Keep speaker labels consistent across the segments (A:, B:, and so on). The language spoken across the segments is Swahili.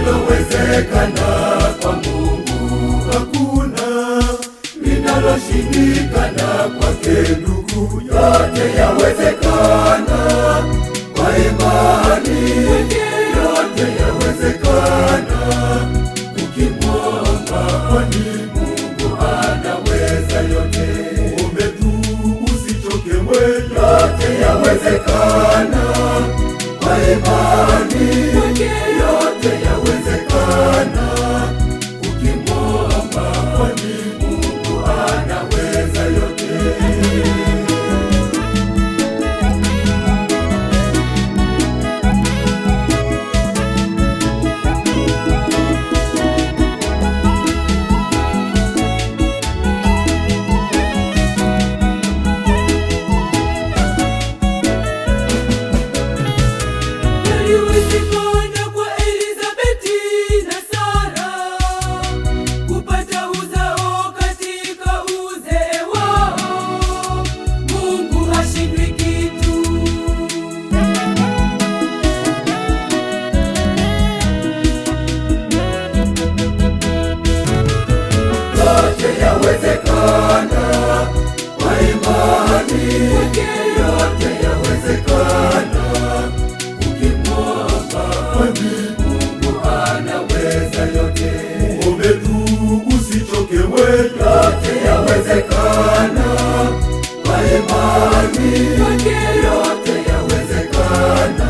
A: Lisilowezekana kwa Mungu hakuna, linaloshindikana kwake ndugu, yote yawezekana kwa imani, yote yawezekana ukimwomba, kwani Mungu anaweza yote. Muombe tu usichoke mwenye, yote yawezekana kwa imani, yote yawezekana ukimwomba, kwani Mungu anaweza yote.
B: Yaliwezekana kwa Elizabeti na Sara kupata uzao katika uzee wao. Mungu hashindwi kitu.
A: Yote yawezekana kwa imani, yote yawezekana ukimwomba, kwani Mungu anaweza yote. Muombe tu usichoke wewe, yote yawezekana kwa imani, yote yawezekana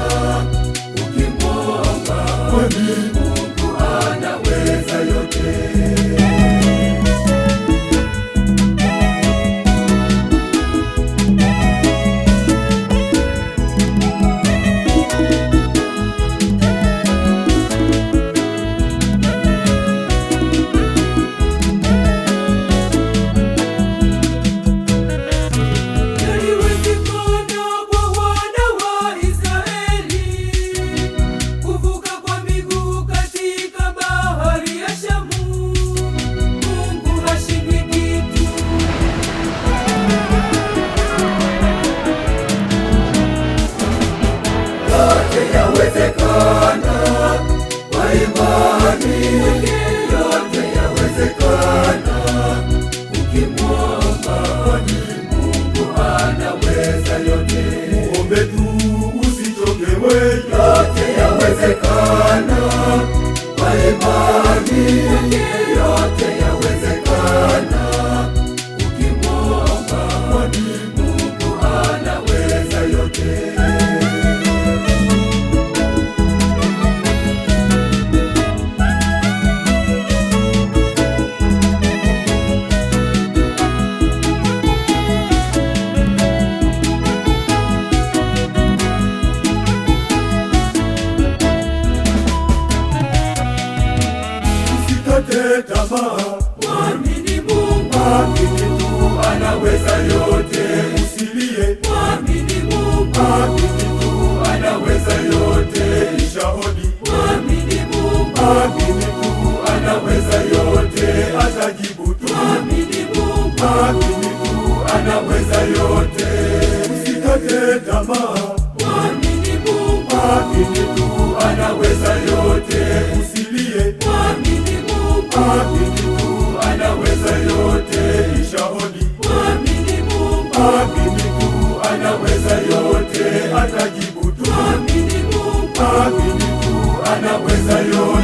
A: ukimwomba, kwani Mungu anaweza yote.
B: Yaliwezekana kwa wana wa Israeli kuvuka kwa miguu katika bahari ya Shamu. Mungu hashindwi kitu.
A: Yote yawezekana kwa imani, yote yawezekana ukimwomba, kwani Mungu anaweza yote. Muombe tu usichoke wewe, yote yawezekana kwa imani, yote yawezekana ukimwomba, kwani Mungu anaweza yote. Usikate tamaa,
B: Mwamini Mungu,
A: amini tu anaweza yote. Usilie,
B: mwamini Mungu,
A: amini tu anaweza yote. Ishahodi,
B: mwamini Mungu,
A: amini tu anaweza yote. Atajibu tu,
B: mwamini Mungu,
A: amini tu anaweza yote. Usikate tamaa,
B: mwamini Mungu,
A: amini tu anaweza yote. Usilie,
B: mwamini Mungu,
A: amini tu anaweza yote. Ishahodi,
B: mwamini Mungu,
A: amini tu anaweza yote. Atajibu tu,
B: mwamini Mungu.
A: amini tu anaweza yote.